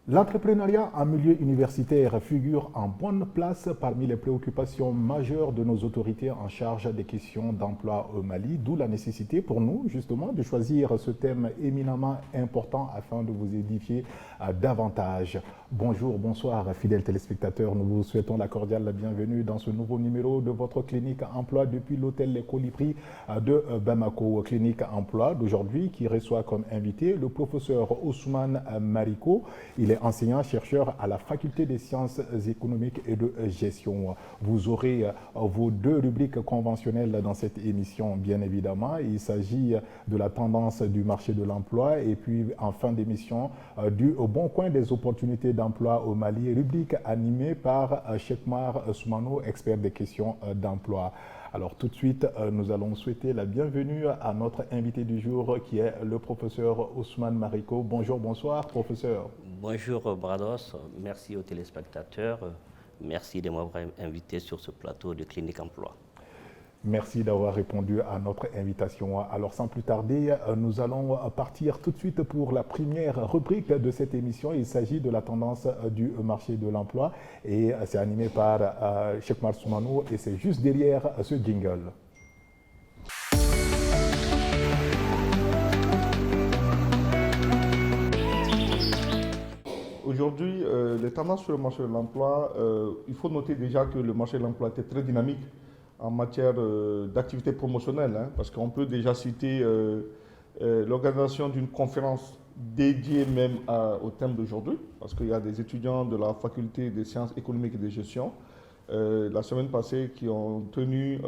L'entrepreneuriat en milieu universitaire figure en bonne place parmi les préoccupations majeures de nos autorités en charge des questions d'emploi au Mali, d'où la nécessité pour nous justement de choisir ce thème éminemment important afin de vous édifier davantage. Bonjour, bonsoir fidèles téléspectateurs, nous vous souhaitons la cordiale bienvenue dans ce nouveau numéro de votre clinique emploi depuis l'hôtel Les Colibris de Bamako. Clinique emploi d'aujourd'hui qui reçoit comme invité le professeur Ousmane Mariko. Il est enseignant-chercheur à la faculté des sciences économiques et de gestion. Vous aurez vos deux rubriques conventionnelles dans cette émission, bien évidemment. Il s'agit de la tendance du marché de l'emploi et puis en fin d'émission du bon coin des opportunités d'emploi au Mali, rubrique animée par Chekmar Soumano, expert des questions d'emploi. Alors tout de suite, nous allons souhaiter la bienvenue à notre invité du jour qui est le professeur Ousmane Mariko. Bonjour, bonsoir, professeur. Bonjour Brados, merci aux téléspectateurs, merci de m'avoir invité sur ce plateau de Clinique Emploi. Merci d'avoir répondu à notre invitation. Alors sans plus tarder, nous allons partir tout de suite pour la première rubrique de cette émission. Il s'agit de la tendance du marché de l'emploi et c'est animé par Chekmar Soumano et c'est juste derrière ce jingle. Aujourd'hui, les tendances sur le marché de l'emploi, il faut noter déjà que le marché de l'emploi était très dynamique en matière d'activité promotionnelle, parce qu'on peut déjà citer l'organisation d'une conférence dédiée même au thème d'aujourd'hui, parce qu'il y a des étudiants de la faculté des sciences économiques et de gestion la semaine passée qui ont tenu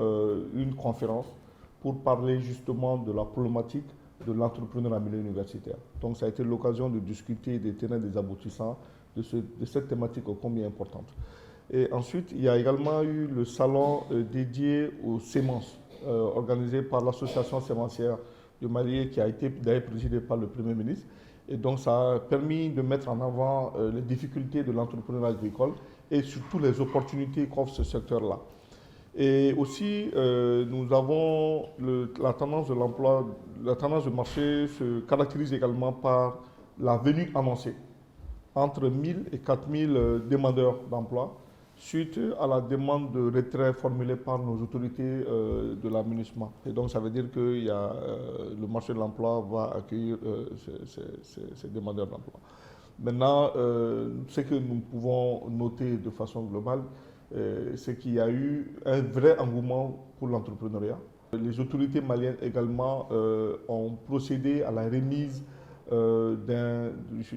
une conférence pour parler justement de la problématique de l'entrepreneuriat en milieu universitaire. Donc ça a été l'occasion de discuter des tenants et des aboutissants de cette thématique ô combien importante. Et ensuite, il y a également eu le salon dédié aux semences, organisé par l'association sémencière du Mali, qui a été d'ailleurs présidé par le Premier ministre. Et donc, ça a permis de mettre en avant les difficultés de l'entrepreneuriat agricole et surtout les opportunités qu'offre ce secteur-là. Et aussi, nous avons la tendance de l'emploi, la tendance du marché se caractérise également par la venue annoncée entre 1000 et 4000 demandeurs d'emploi, suite à la demande de retrait formulée par nos autorités de l'aménagement. Et donc, ça veut dire que le marché de l'emploi va accueillir ces demandeurs d'emploi. Maintenant, ce que nous pouvons noter de façon globale, c'est qu'il y a eu un vrai engouement pour l'entrepreneuriat. Les autorités maliennes également ont procédé à la remise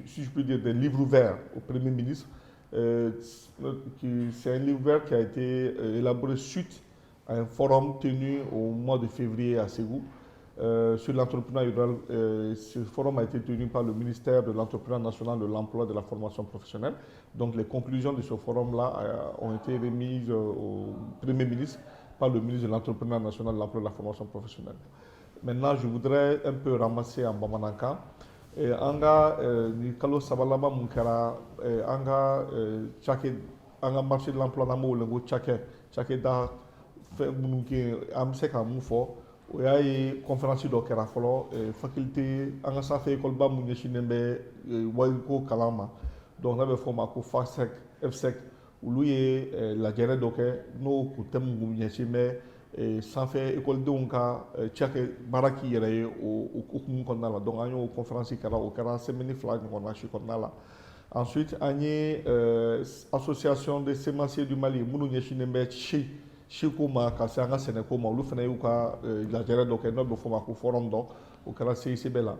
si je peux dire, d'un livre ouvert au Premier ministre. C'est un livre ouvert qui a été élaboré suite à un forum tenu au mois de février à Ségou sur l'entrepreneuriat rural. Ce forum a été tenu par le ministère de l'Entrepreneuriat national, de l'emploi et de la formation professionnelle. Donc les conclusions de ce forum-là ont été remises au Premier ministre par le ministre de l'Entrepreneuriat national, de l'emploi et de la formation professionnelle. Maintenant, je voudrais un peu ramasser en Bamananka. Anga ni kalo sabalaba mun kɛra an ka marché de l'emploi n'an b'o wele ko cakɛda fɛn minnu kɛ an bɛ se ka mun fɔ o y'a ye conférence dɔ kɛra fɔlɔ faculté an ka sanfɛ école ba mun ɲɛsinnen bɛ wariko kalan ma donc n'a bɛ fɔ o ma ko FASEC FSEC olu ye lajɛrɛ dɔ kɛ n'o kun thème mun ɲɛsin bɛ sanfɛ ekɔlidenw ka cakɛ baara k'i yɛrɛ ye o hukumu kɔnɔna la donc an y'o conférence kɛra o kɛra semaine 2 ɲɔgɔn na si kɔnɔna la ensuite an ye association des sémenciers du Mali minnu ɲɛsinnen bɛ siko ma ka se an ka sɛnɛko ma olu fana y'u ka lajɛrɛ dɔ kɛ n'o bɛ fɔ o ma ko forum dɔ o kɛra CICB la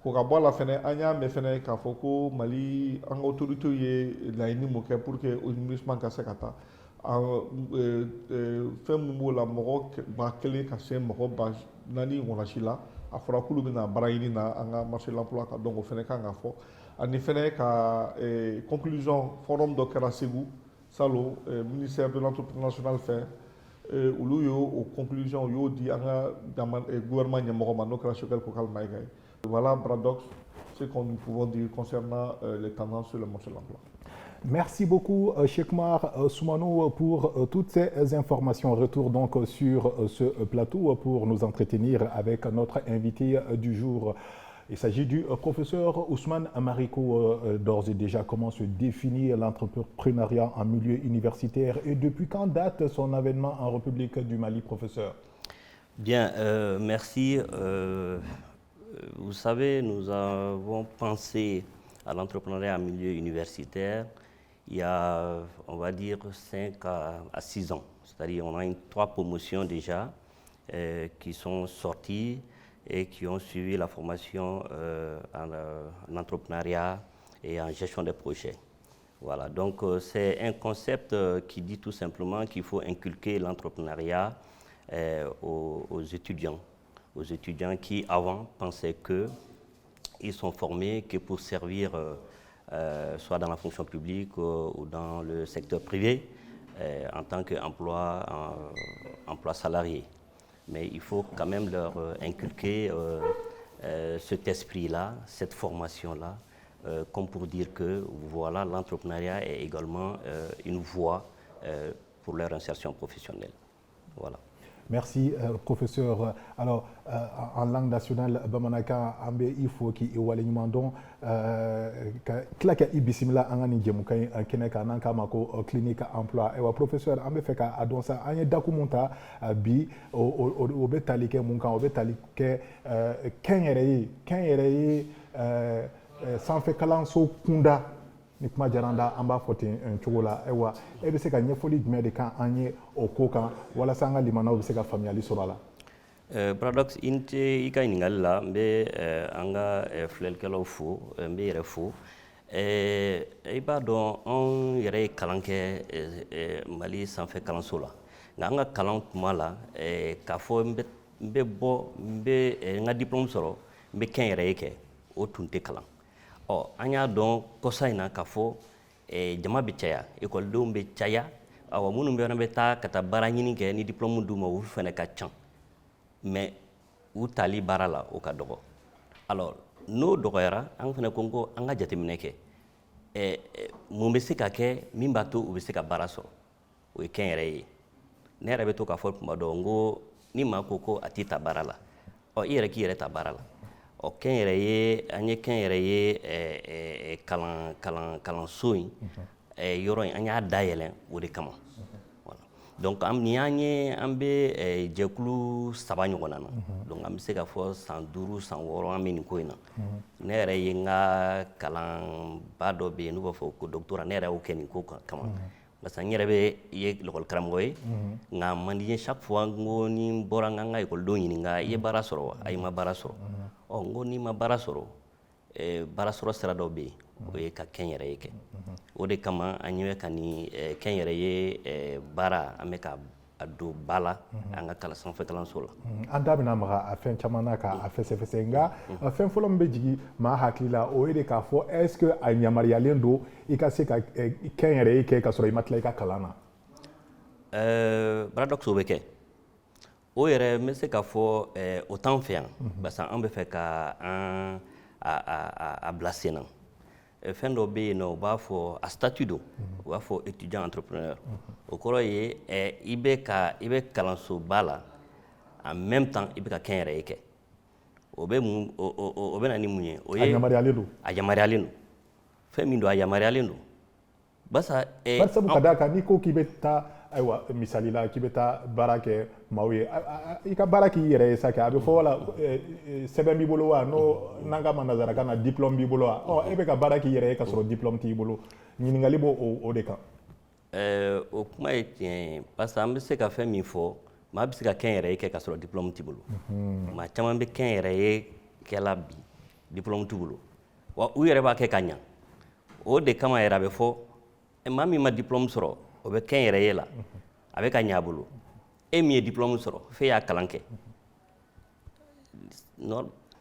ko ka bɔ a la fɛnɛ an y'a mɛn fɛnɛ k'a fɔ ko Mali an ka autorités ye laɲini mun kɛ pour que épanouissement ka se ka taa fɛn min b'o la mɔgɔ 1000 ka se mɔgɔ 4000 ɲɔgɔnna si la a fɔra k'olu bɛna baara ɲini na an ka marché de l'emploi kan donc o fɛnɛ kan ka fɔ ani fɛnɛ ka conclusion forum dɔ kɛra Ségou Salo ministère de l'entrepreneuriat national fɛ olu y'o conclusion u y'o di an ka gouvernement ɲɛmɔgɔ ma n'o kɛra Choguel Kokal Maïga ye. Voilà Bradox ce que nous pouvons dire concernant les tendances sur le marché de l'emploi. Merci beaucoup, Chekmar Soumano, pour toutes ces informations. Retour donc sur ce plateau pour nous entretenir avec notre invité du jour. Il s'agit du professeur Ousmane Mariko. D'ores et déjà, comment se définit l'entrepreneuriat en milieu universitaire et depuis quand date son avènement en République du Mali, professeur? Bien, merci. Vous savez, nous avons pensé à l'entrepreneuriat en milieu universitaire il y a, on va dire, 5 à 6 ans. C'est-à-dire on a 3 promotions déjà qui sont sorties et qui ont suivi la formation en entrepreneuriat et en gestion des projets. Voilà, donc c'est un concept qui dit tout simplement qu'il faut inculquer l'entrepreneuriat aux étudiants qui avant pensaient qu'ils sont formés que pour servir soit dans la fonction publique ou dans le secteur privé en tant qu'emploi salarié. Mais il faut quand même leur inculquer cet esprit-là, cette formation-là, comme pour dire que voilà, l'entrepreneuriat est également une voie pour leur insertion professionnelle. Voilà. Merci, professeur. Alors, en langue nationale, Bamanaka, Ambe, il faut qu'il y ait claque ibisimila angani jemukai keneka nanka mako clinique emploi et professeur ambe feka adonsa anye dakumunta bi obetalike munka obetalike kenyere sanfɛ kalanso kunda ni kuma jaranda an b'a fɔ ten cogo la ayiwa e bɛ se ka ɲɛfɔli jumɛn de kan an ye o ko kan walasa an ka limanaw bɛ se ka faamuyali sɔrɔ a la. Paradox i ka ɲininkali la n bɛ an ka filɛlikɛlaw fo n bɛ yɛrɛ fo i b'a dɔn anw yɛrɛ ye kalan kɛ Mali sanfɛ kalanso la nka an ka kalan tuma la k'a fɔ n bɛ bɔ n ka diplôme sɔrɔ n bɛ kɛnyɛrɛye kɛ o tun tɛ kalan. An y'a dɔn kɔsa in na k'a fɔ jama bɛ caya ekɔlidenw bɛ caya minnu bɛ taa ka taa baara ɲini kɛ ni diplôme d'u ma u fana ka ca mais u tali baara la o ka dɔgɔ. Alors n'o dɔgɔyara an fana ko ko an ka jateminɛ kɛ mun bɛ se ka kɛ min b'a to u bɛ se ka baara sɔrɔ o ye kɛnyɛrɛye ye. Ne yɛrɛ bɛ to k'a fɔ tuma dɔ n ko ni maa ko a t'i ta baara la i yɛrɛ k'i yɛrɛ ta baara la. Kɛnyɛrɛye an ye kɛnyɛrɛye kalanso in yɔrɔ in an y'a dayɛlɛn o de kama. Donc ni an bɛ jɛkulu 3 ɲɔgɔn na donc an bɛ se ka fɔ san 5 san 6 an bɛ nin ko in na. Ne yɛrɛ ye n ka kalanba dɔ bɛ yen n'u b'a fɔ ko doctorat ne yɛrɛ y'o kɛ nin ko kama parce que n yɛrɛ bɛ ye lakɔli karamɔgɔ ye nka man di n ye chaque fois n ko ni n bɔra n ka ekɔlidenw ɲininka i ye baara sɔrɔ wa ayi n ma baara sɔrɔ. N ko n'i ma baara sɔrɔ baara sɔrɔ sira dɔ bɛ yen o ye ka kɛnyɛrɛye kɛ o de kama an ɲɛ bɛ ka nin kɛnyɛrɛye baara an bɛ ka don ba la an ka sanfɛ kalanso la. An da bɛna maga a fɛn caman na k'a fɛsɛfɛsɛ nka fɛn fɔlɔ min bɛ jigin maa hakili la o ye de k'a fɔ est-ce que a yamaruyalen don i ka se ka kɛnyɛrɛye kɛ ka sɔrɔ i ma tila i ka kalan na. Paradoxe o bɛ kɛ. O yɛrɛ n bɛ se k'a fɔ o t'an fɛ yan parce que an bɛ fɛ ka a bila sen na fɛn dɔ bɛ yen nɔ u b'a fɔ a statut don u b'a fɔ étudiant entrepreneur o kɔrɔ ye i bɛ kalansoba la en même temps i bɛ ka kɛnyɛrɛye kɛ o bɛ na ni mun ye o ye a yamaruyalen don fɛn min don a yamaruyalen don basa sabu ka d'a kan n'i ko k'i bɛ taa ayiwa misali la k'i bɛ taa baara kɛ maaw ye i ka baara k'i yɛrɛ ye sa kɛ a bɛ fɔ wala sɛbɛn b'i bolo wa n'an ka ma nazarakan na diplôme b'i bolo wa e bɛ ka baara k'i yɛrɛ ye ka sɔrɔ diplôme t'i bolo ɲininkali b'o o de kan. O kuma ye tiɲɛ ye parce que an bɛ se ka fɛn min fɔ maa bɛ se ka kɛnyɛrɛye kɛ ka sɔrɔ diplôme t'i bolo maa caman bɛ kɛnyɛrɛye kɛla bi diplôme t'u bolo wa u yɛrɛ b'a kɛ ka ɲa o de kama yɛrɛ a bɛ fɔ maa min ma diplôme sɔrɔ o bɛ kɛnyɛrɛye la a bɛ ka ɲa a bolo e min ye diplôme sɔrɔ f'e y'a kalan kɛ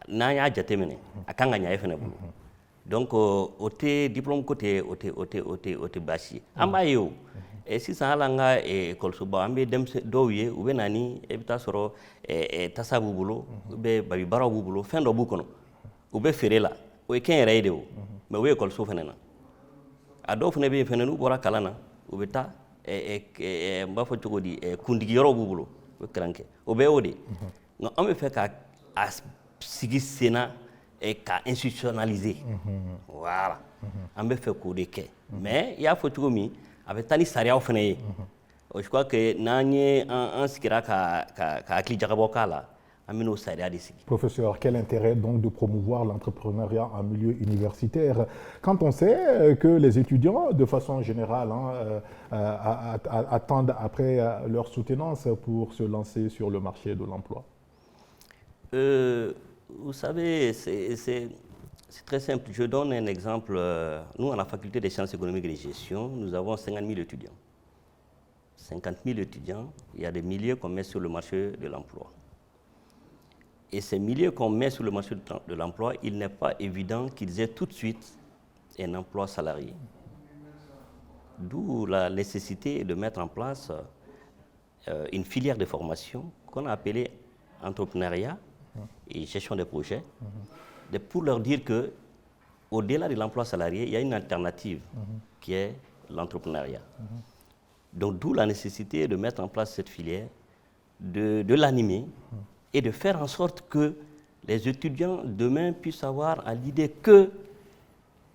n'an y'a jateminɛ a kan ka ɲa e fana bolo donc o tɛ diplôme ko tɛ o tɛ baasi ye an b'a ye o sisan hali an ka ekɔlisoba an bɛ denmisɛnnin dɔw ye u bɛ na ni e bɛ taa sɔrɔ tasa b'u bolo u bɛ babi baaraw b'u bolo fɛn dɔ b'u kɔnɔ u bɛ feere la o ye kɛnyɛrɛye de o mais u bɛ ekɔliso fana na a dɔw fana bɛ yen fana n'u bɔra kalan na u bɛ taa n b'a fɔ cogo di kundigi yɔrɔ b'u bolo u bɛ kalan kɛ o bɛ y'o de nka an bɛ fɛ ka sigi sen na et qu'à institutionnaliser. Voilà. On me fait coup de quai. Mais il y a photo mi avec tani saria au fene. Je crois que nanye un sikira ka akli jagabo kala. Amino saria d'ici. Professeur, quel intérêt donc de promouvoir l'entrepreneuriat en milieu universitaire quand on sait que les étudiants, de façon générale, attendent après leur soutenance pour se lancer sur le marché de l'emploi? Vous savez, c'est très simple. Je donne un exemple. Nous, à la faculté des sciences économiques et de gestion, nous avons 50 000 étudiants. 50 000 étudiants, il y a des milliers qu'on met sur le marché de l'emploi. Et ces milliers qu'on met sur le marché de l'emploi, il n'est pas évident qu'ils aient tout de suite un emploi salarié. D'où la nécessité de mettre en place une filière de formation qu'on a appelée entrepreneuriat et gestion des projets, pour leur dire que au-delà de l'emploi salarié, il y a une alternative qui est l'entrepreneuriat. Donc d'où la nécessité de mettre en place cette filière, de l'animer et de faire en sorte que les étudiants demain puissent avoir à l'idée que,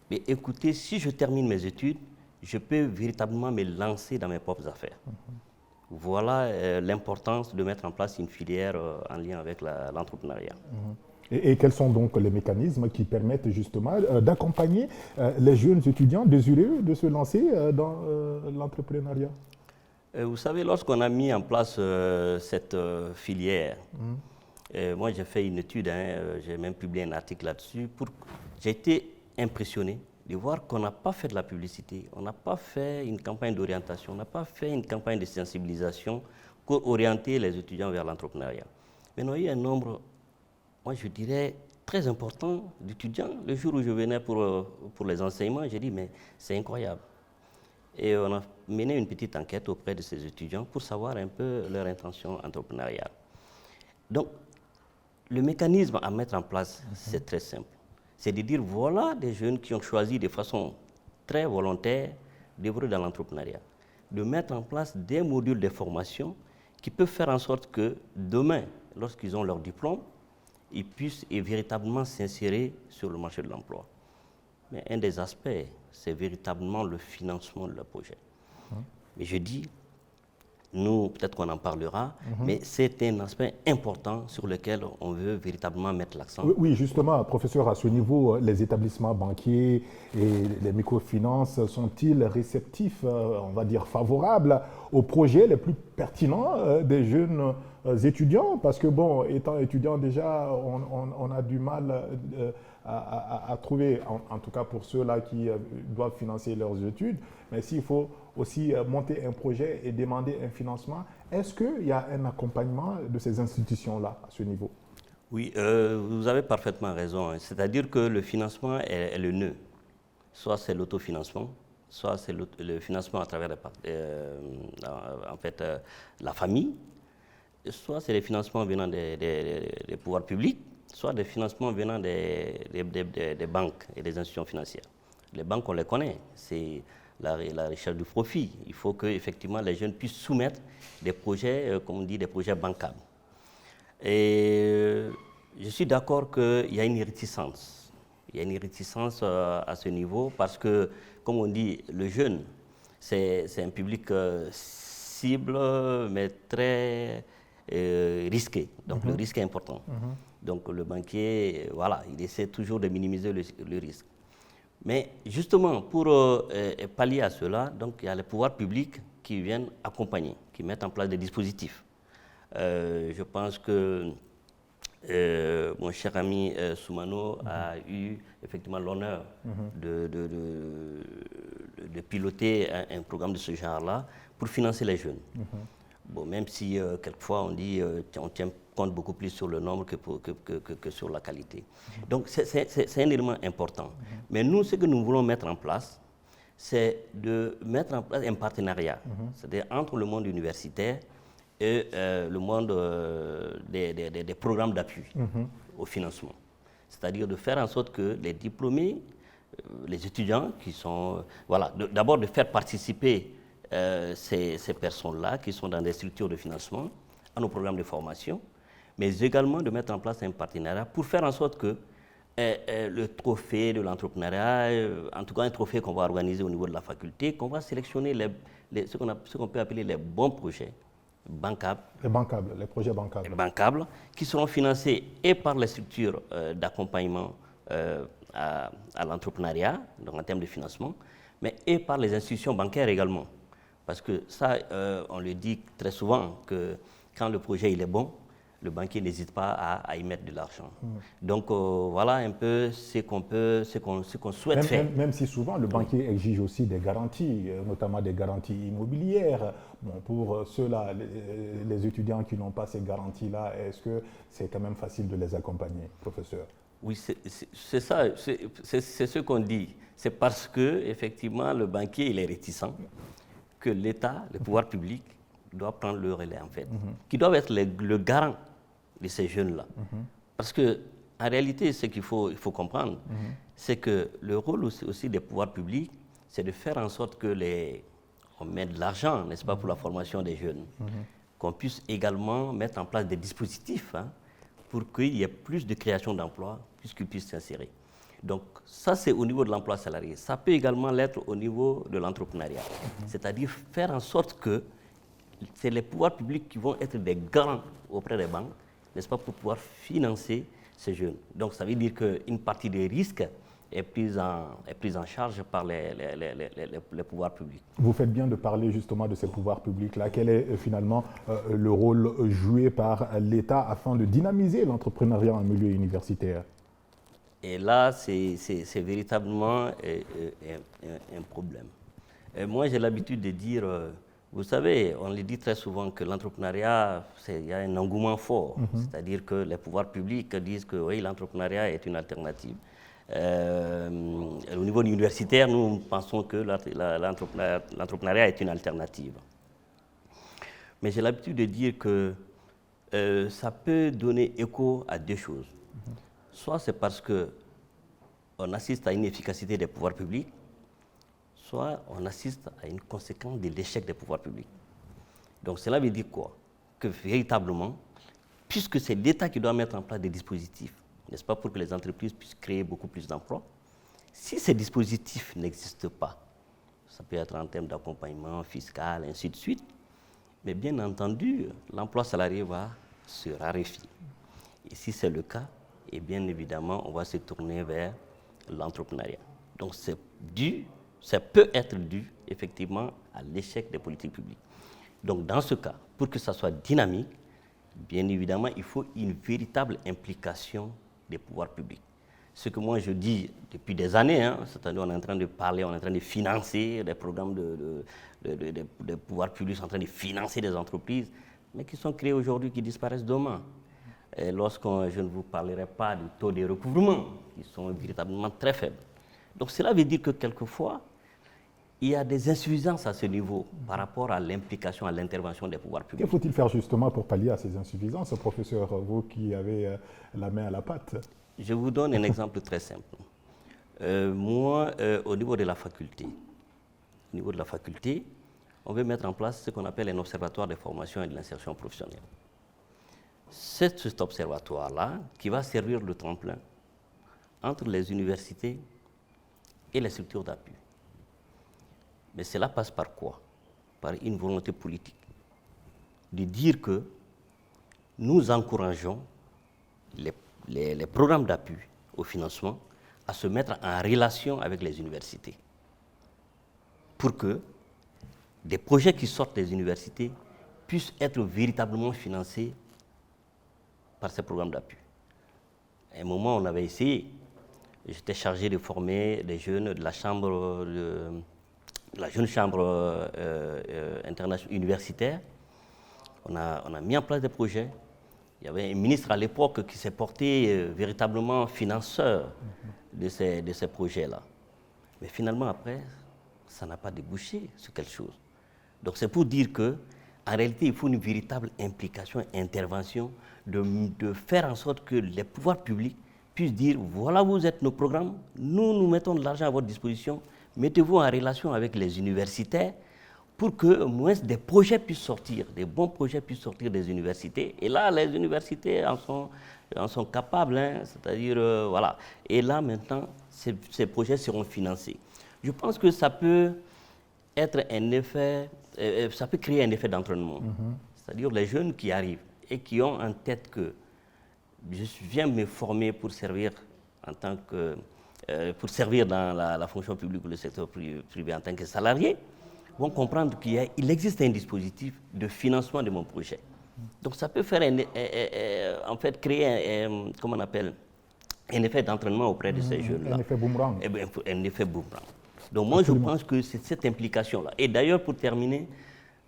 mais écoutez, si je termine mes études, je peux véritablement me lancer dans mes propres affaires. Voilà l'importance de mettre en place une filière en lien avec l'entrepreneuriat. Et quels sont donc les mécanismes qui permettent justement d'accompagner les jeunes étudiants désireux de se lancer dans l'entrepreneuriat? Vous savez, lorsqu'on a mis en place cette filière, moi j'ai fait une étude, j'ai même publié un article là-dessus, j'ai été impressionné de voir qu'on n'a pas fait de la publicité, on n'a pas fait une campagne d'orientation, on n'a pas fait une campagne de sensibilisation pour orienter les étudiants vers l'entrepreneuriat. Maintenant, il y a un nombre, moi je dirais, très important d'étudiants. Le jour où je venais pour les enseignements, j'ai dit, mais c'est incroyable. Et on a mené une petite enquête auprès de ces étudiants pour savoir un peu leur intention entrepreneuriale. Donc, le mécanisme à mettre en place, c'est très simple. C'est de dire, voilà des jeunes qui ont choisi de façon très volontaire d'évoluer dans l'entrepreneuriat, de mettre en place des modules de formation qui peuvent faire en sorte que demain, lorsqu'ils ont leur diplôme, ils puissent véritablement s'insérer sur le marché de l'emploi. Mais un des aspects, c'est véritablement le financement de leur projet. Mais je dis, nous, peut-être qu'on en parlera, mais c'est un aspect important sur lequel on veut véritablement mettre l'accent. Oui, justement, professeur, à ce niveau, les établissements banquiers et les microfinances sont-ils réceptifs, on va dire favorables aux projets les plus pertinents des jeunes étudiants? Parce que, bon, étant étudiant déjà, on a du mal à trouver, en tout cas pour ceux-là qui doivent financer leurs études, mais s'il faut aussi monter un projet et demander un financement, est-ce qu'il y a un accompagnement de ces institutions-là à ce niveau? Oui, vous avez parfaitement raison. C'est-à-dire que le financement est le nœud. Soit c'est l'autofinancement, soit c'est le financement à travers la famille, soit c'est les financements venant des pouvoirs publics, soit des financements venant des banques et des institutions financières. Les banques, on les connaît, c'est la recherche du profit. Il faut que effectivement les jeunes puissent soumettre des projets, comme on dit, des projets bancables. Et je suis d'accord qu'il y a une réticence. Il y a une réticence à ce niveau parce que, comme on dit, le jeune, c'est un public cible, mais très risqué. Donc le risque est important. Donc le banquier, voilà, il essaie toujours de minimiser le risque. Mais justement, pour pallier à cela, donc, il y a les pouvoirs publics qui viennent accompagner, qui mettent en place des dispositifs. Je pense que mon cher ami Soumano a eu effectivement l'honneur de piloter un programme de ce genre-là pour financer les jeunes. Bon, même si quelquefois on dit on tient compte beaucoup plus sur le nombre que sur la qualité. Donc c'est un élément important. Mais nous, ce que nous voulons mettre en place, c'est de mettre en place un partenariat, c'est-à-dire entre le monde universitaire et le monde des programmes d'appui au financement. C'est-à-dire de faire en sorte que les diplômés, les étudiants qui sont... Voilà, d'abord de faire participer ces personnes-là qui sont dans des structures de financement à nos programmes de formation, mais également de mettre en place un partenariat pour faire en sorte que le trophée de l'entrepreneuriat, en tout cas un trophée qu'on va organiser au niveau de la faculté, qu'on va sélectionner ce qu'on peut appeler les bons projets bancables. Les projets bancables. Bancables, qui seront financés et par les structures d'accompagnement à l'entrepreneuriat, donc en termes de financement, mais et par les institutions bancaires également. Parce que ça, on le dit très souvent, que quand le projet il est bon, le banquier n'hésite pas à y mettre de l'argent. Donc voilà un peu ce qu'on souhaite faire. Même si souvent le banquier exige aussi des garanties, notamment des garanties immobilières. Bon, pour ceux-là, les étudiants qui n'ont pas ces garanties-là, est-ce que c'est quand même facile de les accompagner, professeur? Oui, c'est ça, c'est ce qu'on dit. C'est parce que effectivement le banquier il est réticent que l'État, le pouvoir public, doit prendre le relais en fait, qui doivent être le garant de ces jeunes-là. Parce que en réalité, ce qu'il faut comprendre, c'est que le rôle aussi des pouvoirs publics, c'est de faire en sorte que on mette de l'argent, n'est-ce pas, pour la formation des jeunes, qu'on puisse également mettre en place des dispositifs pour qu'il y ait plus de création d'emplois, puisqu'ils puissent s'insérer. Donc ça, c'est au niveau de l'emploi salarié. Ça peut également l'être au niveau de l'entrepreneuriat. C'est-à-dire faire en sorte que c'est les pouvoirs publics qui vont être des garants auprès des banques, n'est-ce pas, pour pouvoir financer ces jeunes. Donc ça veut dire qu'une partie des risques est prise en charge par les pouvoirs publics. Vous faites bien de parler justement de ces pouvoirs publics-là. Quel est finalement le rôle joué par l'État afin de dynamiser l'entrepreneuriat en milieu universitaire? Et là, c'est véritablement un problème. Et moi, j'ai l'habitude de dire, vous savez, on le dit très souvent que l'entrepreneuriat, il y a un engouement fort. C'est-à-dire que les pouvoirs publics disent que oui, l'entrepreneuriat est une alternative. Au niveau universitaire, nous pensons que l'entrepreneuriat est une alternative. Mais j'ai l'habitude de dire que ça peut donner écho à deux choses. Soit c'est parce qu'on assiste à une efficacité des pouvoirs publics, soit on assiste à une conséquence de l'échec des pouvoirs publics. Donc cela veut dire quoi? Que véritablement, puisque c'est l'État qui doit mettre en place des dispositifs, n'est-ce pas, pour que les entreprises puissent créer beaucoup plus d'emplois, si ces dispositifs n'existent pas, ça peut être en termes d'accompagnement fiscal, ainsi de suite, mais bien entendu, l'emploi salarié va se raréfier. Et si c'est le cas, et bien évidemment, on va se tourner vers l'entrepreneuriat. Donc ça peut être dû effectivement à l'échec des politiques publiques. Donc dans ce cas, pour que ça soit dynamique, bien évidemment, il faut une véritable implication des pouvoirs publics. Ce que moi je dis depuis des années, c'est-à-dire on est en train de parler, on est en train de financer des programmes de pouvoirs publics, en train de financer des entreprises, mais qui sont créées aujourd'hui, qui disparaissent demain. Et je ne vous parlerai pas du taux de recouvrement, qui sont véritablement très faibles. Donc cela veut dire que quelquefois, il y a des insuffisances à ce niveau par rapport à l'implication, à l'intervention des pouvoirs publics. Que faut-il faire justement pour pallier à ces insuffisances, professeur, vous qui avez la main à la pâte? Je vous donne un exemple très simple. Moi, au niveau de la faculté, on veut mettre en place ce qu'on appelle un observatoire de formation et de l'insertion professionnelle. C'est cet observatoire-là qui va servir de tremplin entre les universités et les structures d'appui. Mais cela passe par quoi? Par une volonté politique. De dire que nous encourageons les programmes d'appui au financement à se mettre en relation avec les universités pour que des projets qui sortent des universités puissent être véritablement financés par ces programmes d'appui. À un moment, on avait essayé. J'étais chargé de former les jeunes de la jeune chambre universitaire. On a mis en place des projets. Il y avait un ministre à l'époque qui s'est porté véritablement financeur de ces projets-là. Mais finalement, après, ça n'a pas débouché sur quelque chose. Donc c'est pour dire qu'en réalité, il faut une véritable implication, intervention, de faire en sorte que les pouvoirs publics puissent dire, voilà, vous êtes nos programmes, nous mettons de l'argent à votre disposition, mettez-vous en relation avec les universitaires pour que au moins des projets puissent sortir, des bons projets puissent sortir des universités. Et là, les universités en sont capables, hein, c'est-à-dire, voilà. Et là, maintenant, ces projets seront financés. Je pense que ça peut être un effet, ça peut créer un effet d'entraînement. C'est-à-dire les jeunes qui arrivent et qui ont en tête que je viens me former pour servir en tant que, pour servir dans la fonction publique ou le secteur privé en tant que salarié, vont comprendre qu'il existe un dispositif de financement de mon projet. Donc ça peut faire en fait créer comment on appelle, un effet d'entraînement auprès de ces jeunes-là. Un effet boomerang. Un effet boomerang. Donc moi je pense que c'est cette implication-là. Et d'ailleurs pour terminer,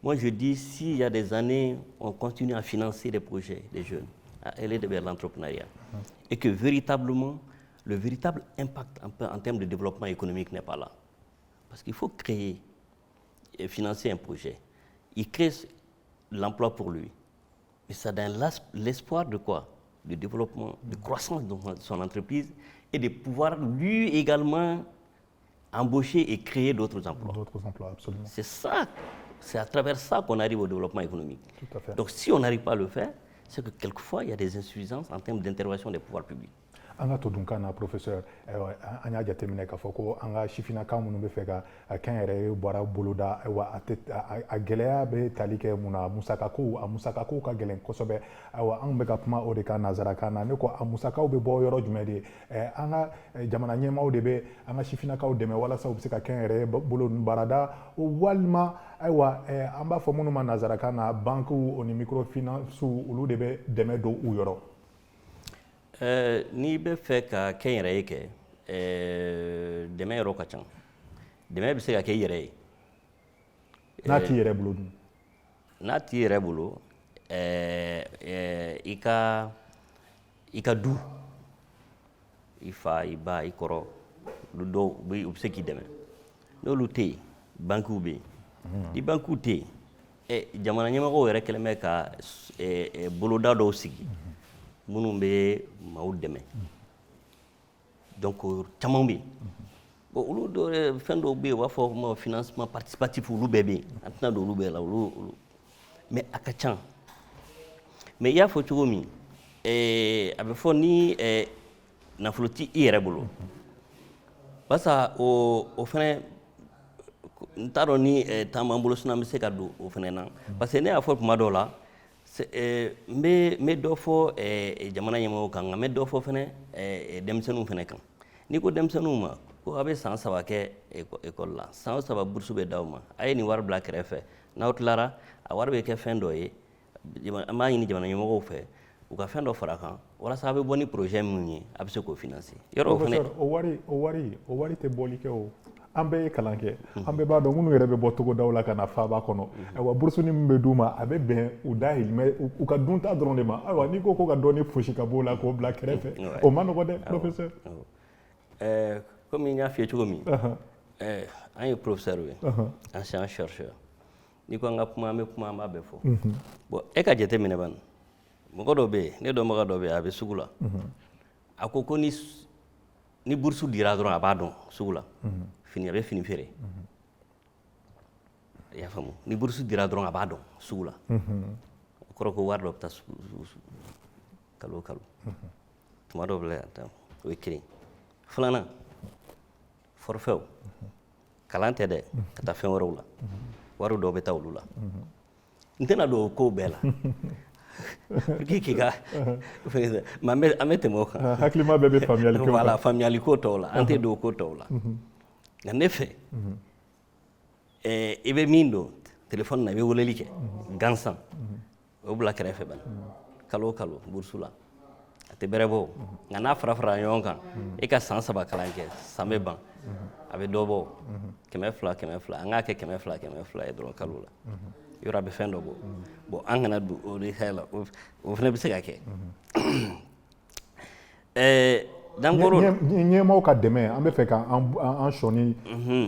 moi je dis s'il y a des années on continue à financer des projets des jeunes, à aller vers l'entrepreneuriat, et que véritablement le véritable impact en termes de développement économique n'est pas là. Parce qu'il faut créer et financer un projet. Il crée l'emploi pour lui. Mais ça donne l'espoir de quoi? De développement, de croissance de son entreprise et de pouvoir lui également embaucher et créer d'autres emplois. D'autres emplois, absolument. C'est ça, c'est à travers ça qu'on arrive au développement économique. Tout à fait. Donc si on n'arrive pas à le faire, c'est que quelquefois il y a des insuffisances en termes d'intervention des pouvoirs publics. An ka to dunkan na professeur an y'a jateminɛ k'a fɔ ko an ka sifinnaka minnu bɛ fɛ ka kɛnyɛrɛye baara boloda a gɛlɛya bɛ tali kɛ mun na musakakow ka gɛlɛn kosɛbɛ ayiwa an bɛ ka kuma o de kan nanzarakan na ne ko a musakaw bɛ bɔ yɔrɔ jumɛn de an ka jamana ɲɛmaaw de bɛ an ka sifinnakaw dɛmɛ walasa u bɛ se ka kɛnyɛrɛye bolo barada walima ayiwa an b'a fɔ minnu ma nanzarakan na bankiw ni microfinance olu de bɛ dɛmɛ don u yɔrɔ. N'i bɛ fɛ ka kɛ n yɛrɛ ye kɛ dɛmɛ yɔrɔ ka ca dɛmɛ bɛ se ka kɛ i yɛrɛ ye n'a t'i yɛrɛ bolo dun n'a t'i yɛrɛ bolo i ka du i fa i ba i kɔrɔ olu dɔw u bɛ se k'i dɛmɛ n'olu tɛ yen bankiw bɛ yen ni bankiw tɛ yen jamana ɲɛmɔgɔw yɛrɛ kɛlen bɛ ka boloda dɔw sigi minnu bɛ maaw dɛmɛ donc caman bɛ yen bon olu fɛn dɔw bɛ yen u b'a fɔ ma financement participatif olu bɛɛ bɛ yen an tɛna don olu bɛɛ la olu mais a ka ca mais i y'a fɔ cogo min a bɛ fɔ ni nafolo tɛ i yɛrɛ bolo barisa o fɛnɛ n t'a dɔn ni temps b'an bolo sinon an bɛ se ka don o fɛnɛ na parce que ne y'a fɔ tuma dɔw la n bɛ dɔ fɔ jamana ɲɛmɔgɔw kan nka n bɛ dɔ fɔ fɛnɛ denmisɛnninw fɛnɛ kan n'i ko denmisɛnninw ma ko a bɛ san 3 kɛ ekɔli la san o 3 burusu bɛ d'aw ma a ye nin wari bila kɛrɛfɛ n'aw tilara a wari bɛ kɛ fɛn dɔ ye an b'a ɲini jamana ɲɛmɔgɔw fɛ u ka fɛn dɔ fara a kan walasa a bɛ bɔ ni projet minnu ye a bɛ se k'o financer yɔrɔ o fɛnɛ o wari tɛ bɔli kɛ o an bɛɛ ye kalan kɛ an bɛɛ b'a dɔn minnu yɛrɛ bɛ bɔ togodaw la ka na faaba kɔnɔ ayiwa burusuni min bɛ d'u ma a bɛ bɛn u dahirimɛ u ka dunta dɔrɔn de ma ayiwa n'i ko ko ka dɔɔni fosi ka b'o la k'o bila kɛrɛfɛ o ma nɔgɔ dɛ professeur komi n y'a f'i ye cogo min an ye professeur ye an c'est un chercheur n'i ko an ka kuma an bɛ kuma an b'a bɛɛ fɔ bon e ka jate minɛ bani mɔgɔ dɔ bɛ yen ne dɔnbaga dɔ bɛ yen a bɛ sugu la a ko ni burusu dira dɔrɔn a b'a dɔn sugu la a bɛ fini feere i y'a faamu ni burusu dira dɔrɔn a b'a dɔn sugu la o kɔrɔ ko wari dɔ bɛ taa kalo o kalo tuma dɔw bɛ taa o ye kelen filanan forfait kalan tɛ dɛ ka taa fɛn wɛrɛw la wari dɔw bɛ taa olu la n tɛna don o kow bɛɛ la k'i ka mais an bɛ tɛmɛ o kan hakilima bɛɛ bɛ faamuyali kɛ voilà faamuyali ko tɔw la an tɛ don o ko tɔw la nka ne fɛ i bɛ min don téléphone na i bɛ weleli kɛ gansan o bila kɛrɛfɛ bani kalo o kalo burusu la a tɛ bɛrɛ bɔ nka n'a fara farala ɲɔgɔn kan e ka san 3 kalan kɛ san bɛ ban a bɛ dɔ bɔ 200 an k'a kɛ 200 ye dɔrɔn kalo la yɔrɔ a bɛ fɛn dɔ bɔ bon an kana don o de la o fana bɛ se ka kɛ ɲɛmaaw ka dɛmɛ an bɛ fɛ k'an sɔnni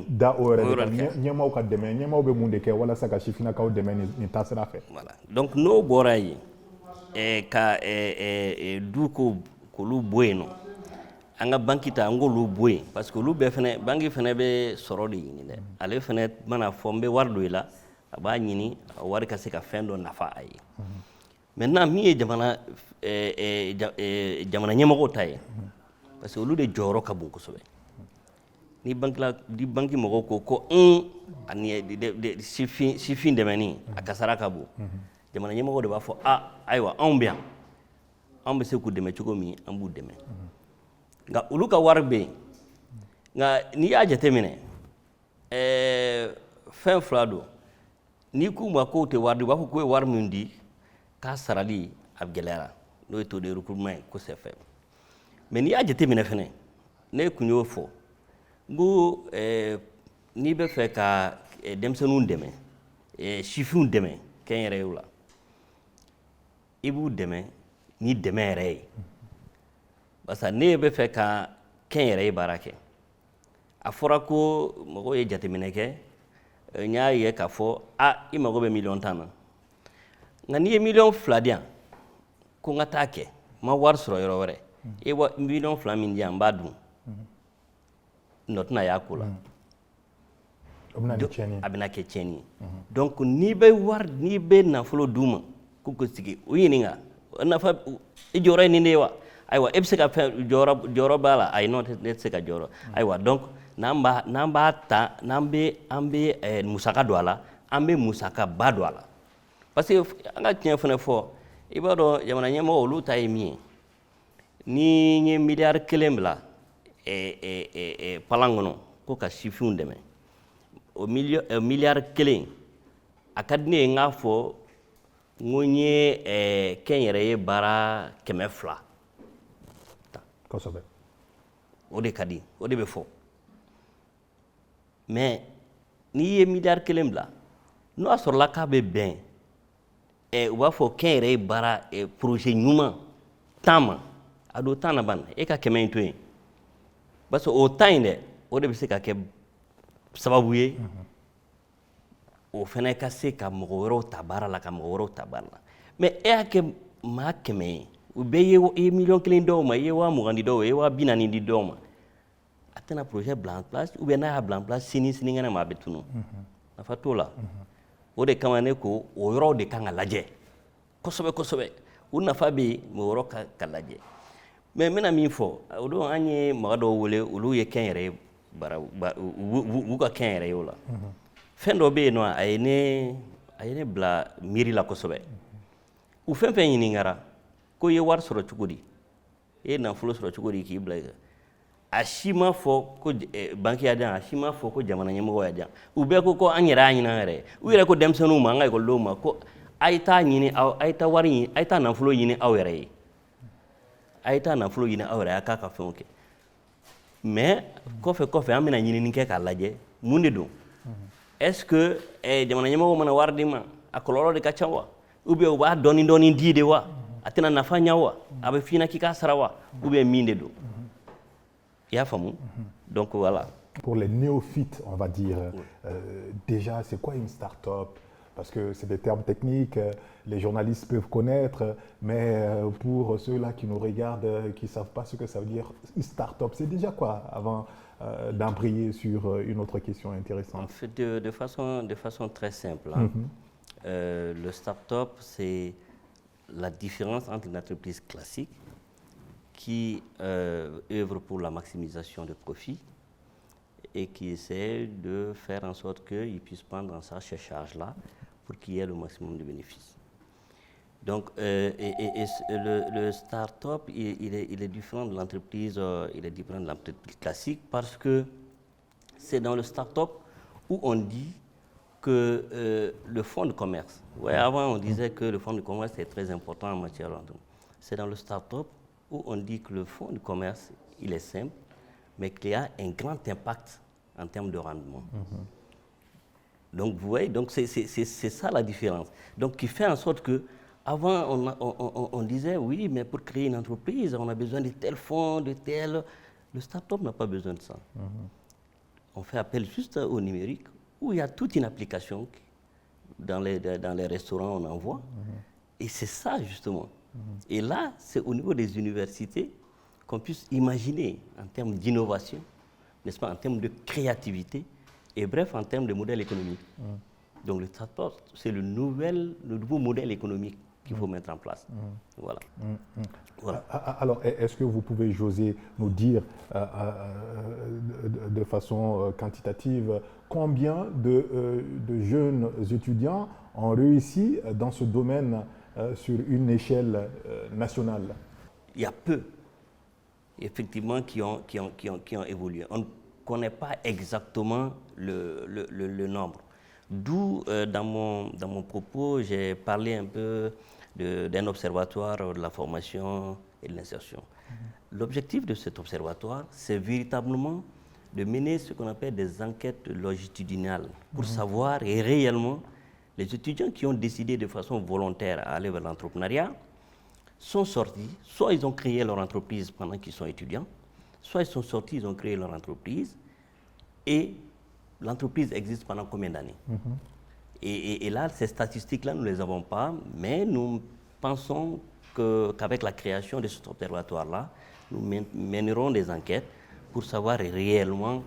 da o yɛrɛ de kan ɲɛmaaw ka dɛmɛ ɲɛmaaw bɛ mun de kɛ walasa ka sifinnakaw dɛmɛ nin taasira fɛ voilà donc n'o bɔra yen ka du k'olu bɔ yen nɔ an ka banki ta an k'olu bɔ yen parce que olu bɛɛ fɛnɛ banki fɛnɛ bɛ sɔrɔ de ɲini dɛ ale fɛnɛ mana fɔ n bɛ wari don i la a b'a ɲini a wari ka se ka fɛn dɔ nafa a ye maintenant min ye jamana ɲɛmɔgɔw ta ye parce que olu de jɔyɔrɔ ka bon kosɛbɛ ni banki mɔgɔw ko ani sifin dɛmɛni a kasara ka bon jamana ɲɛmɔgɔw de b'a fɔ ayiwa anw bɛ yan anw bɛ se k'u dɛmɛ cogo min an b'u dɛmɛ nka olu ka wari bɛ yen nka n'i y'a jateminɛ fɛn fila don n'i k'u ma k'o tɛ wari di u b'a fɔ k'o ye wari min di k'a sarali a gɛlɛyara n'o ye taux de recouvrement ye ko c'est faible mais n'i y'a jateminɛ fɛnɛ ne kun y'o fɔ n ko n'i bɛ fɛ ka denmisɛnninw dɛmɛ sifinw dɛmɛ kɛnyɛrɛyew la i b'u dɛmɛ ni dɛmɛ yɛrɛ ye parce que ne bɛ fɛ ka kɛnyɛrɛye baara kɛ a fɔra ko mɔgɔw ye jateminɛ kɛ n y'a ye k'a fɔ i mago bɛ 1,10 na nka n'i ye 2 di yan ko n ka taa kɛ n ma wari sɔrɔ yɔrɔ wɛrɛ e 2 min di yan n b'a dun nɔ tɛna y'a ko la a bɛna kɛ tiɲɛni ye donc n'i bɛ nafolo d'u ma k'u ko sigi u ɲininka nafa i jɔyɔrɔ ye nin de ye wa ayiwa e bɛ se ka fɛn jɔyɔrɔ b'a la ayi non ne tɛ se ka jɔyɔrɔ ayiwa donc n'an b'a ta n'an bɛ musaka don a la an bɛ musakaba don a la parce que an ka tiɲɛ fana fɔ i b'a dɔn jamana ɲɛmɔgɔ olu ta ye min ye ni n ye miliyari 1 bila palan kɔnɔ ko ka sifinw dɛmɛ o miliyari 1 a ka di ne ye n k'a fɔ n ko n ye kɛnyɛrɛye baara 200 kosɛbɛ o de ka di o de bɛ fɔ mais n'i ye miliyari 1 bila n'o y'a sɔrɔla k'a bɛ bɛn u b'a fɔ kɛnyɛrɛye baara projet ɲuman 10 ma a don 10 na ban e ka 100 in to yen parce que o 10 in dɛ o de bɛ se ka kɛ sababu ye o fana ka se ka mɔgɔ wɛrɛw ta baara la ka mɔgɔ wɛrɛw ta baara la mais e y'a kɛ maa 100 ye u bɛɛ ye 1,000,000 dɔw ma i ye 20 di dɔw ma i ye 40 di dɔw ma a tɛna projet bila en place ou bien n'a y'a bila en place sinikɛnɛ ma a bɛ tunu nafa t'o la o de kama ne ko o yɔrɔw de kan ka lajɛ kosɛbɛ kosɛbɛ u nafa bɛ yen mais o yɔrɔ ka lajɛ mais n bɛna min fɔ o don an ye mɔgɔ dɔw wele olu ye kɛnyɛrɛye baara u ka kɛnyɛrɛyew la fɛn dɔ bɛ yen nɔ a ye ne bila miiri la kosɛbɛ u fɛn fɛn ɲininkara ko i ye wari sɔrɔ cogo di i ye nafolo sɔrɔ cogo di k'i bila i kan a si ma fɔ ko banki y'a diyan a si ma fɔ ko jamana ɲɛmɔgɔ y'a diyan u bɛɛ ko an yɛrɛ y'a ɲini an yɛrɛ ye u yɛrɛ ko denmisɛnninw ma an ka ekɔlidenw ma ko a ye taa ɲini a ye taa wari ɲini a ye taa nafolo ɲini aw yɛrɛ ye a ye taa nafolo ɲini aw yɛrɛ ye a k'a ka fɛnw kɛ mais kɔfɛ an bɛna ɲinini kɛ k'a lajɛ mun de don est ce que jamana ɲɛmɔgɔw mana wari di ma a kɔlɔlɔ de ka ca wa ou bien u b'a dɔɔni di de wa a tɛna nafa ɲa wa a bɛ f'i ɲɛna k'i k'a sara wa ou bien min de don i y'a faamu donc voilà. Pour les néophytes, on va dire, déjà, c'est quoi une start-up? Parce que c'est des termes techniques, les journalistes peuvent connaître, mais pour ceux-là qui nous regardent, qui ne savent pas ce que ça veut dire, une start-up, c'est déjà quoi avant d'embrayer sur une autre question intéressante? En fait, de façon très simple, hein. Le start-up, c'est la différence entre une entreprise classique qui œuvre pour la maximisation de profit et qui essaie de faire en sorte qu'ils puissent prendre en charge ces charges-là pour qu'il y ait le maximum de bénéfices. Donc, le start-up, il est différent de l'entreprise classique parce que c'est dans le start-up où on dit que le fonds de commerce, ouais, avant on disait que le fonds de commerce est très important en matière d'entreprise. C'est dans le start-up où on dit que le fonds de commerce, il est simple, mais qu'il y a un grand impact en termes de rendement. Donc, vous voyez, donc c'est ça la différence. Donc, qui fait en sorte que, avant, on disait, oui, mais pour créer une entreprise, on a besoin de tel fonds, de tel. Le start-up n'a pas besoin de ça. On fait appel juste au numérique, où il y a toute une application. Dans les restaurants, on en voit. Et c'est ça, justement. Et là, c'est au niveau des universités qu'on puisse imaginer en termes d'innovation, n'est-ce pas, en termes de créativité, et bref, en termes de modèle économique. Donc le start-up, c'est le nouveau modèle économique qu'il faut mettre en place. Voilà. Voilà. Alors, est-ce que vous pouvez, José, nous dire de façon quantitative combien de jeunes étudiants ont réussi dans ce domaine sur une échelle nationale? Il y a peu, effectivement, qui ont évolué. On ne connaît pas exactement le nombre. D'où, dans mon propos, j'ai parlé un peu d'un observatoire de la formation et de l'insertion. L'objectif de cet observatoire, c'est véritablement de mener ce qu'on appelle des enquêtes longitudinales pour savoir et réellement les étudiants qui ont décidé de façon volontaire à aller vers l'entrepreneuriat sont sortis, soit ils ont créé leur entreprise pendant qu'ils sont étudiants, soit ils sont sortis, ils ont créé leur entreprise et l'entreprise existe pendant combien d'années? Et là, ces statistiques-là, nous ne les avons pas, mais nous pensons qu'avec la création de cet observatoire-là, nous mènerons des enquêtes pour savoir réellement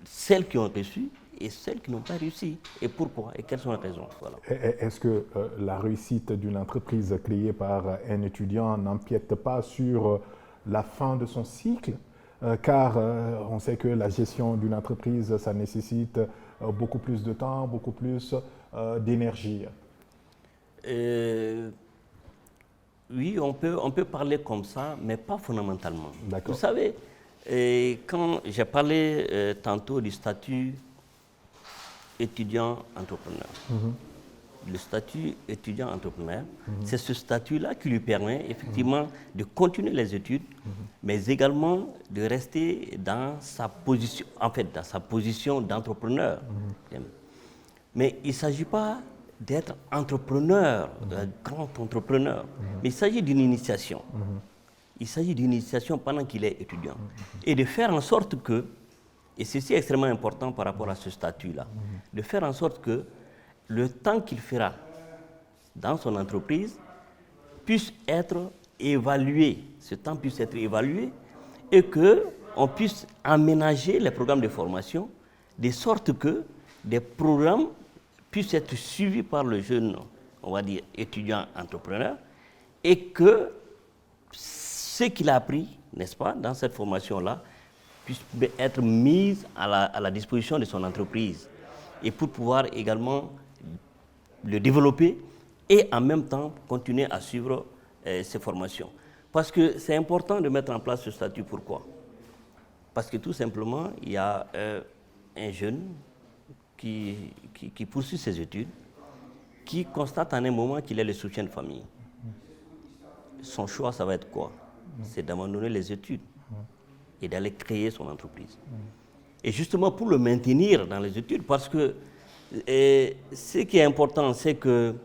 celles qui ont réussi et celles qui n'ont pas réussi, et pourquoi, et quelles sont les raisons. Voilà. Est-ce que la réussite d'une entreprise créée par un étudiant n'empiète pas sur la fin de son cycle? Car on sait que la gestion d'une entreprise, ça nécessite beaucoup plus de temps, beaucoup plus d'énergie. Oui, on peut parler comme ça, mais pas fondamentalement. D'accord. Vous savez, quand j'ai parlé tantôt du statut étudiant-entrepreneur, le statut étudiant-entrepreneur, c'est ce statut-là qui lui permet effectivement de continuer les études, mais également de rester dans sa position, dans sa position d'entrepreneur. Mais il ne s'agit pas d'être entrepreneur, grand entrepreneur, mais il s'agit d'une initiation. Il s'agit d'une initiation pendant qu'il est étudiant. Et de faire en sorte que, et ceci est extrêmement important par rapport à ce statut-là, de faire en sorte que le temps qu'il fera dans son entreprise puisse être évalué, ce temps puisse être évalué et qu'on puisse aménager les programmes de formation de sorte que des programmes puissent être suivis par le jeune, on va dire, étudiant entrepreneur et que ce qu'il a appris, n'est-ce pas, dans cette formation-là, puisse être mis à la disposition de son entreprise et pour pouvoir également le développer et en même temps continuer à suivre ces formations. Parce que c'est important de mettre en place ce statut. Pourquoi? Parce que tout simplement, il y a un jeune qui poursuit ses études, qui constate en un moment qu'il est le soutien de famille. Son choix, ça va être quoi? C'est d'abandonner les études et d'aller créer son entreprise. Et justement pour le maintenir dans les études, parce que ce qui est important, c'est que,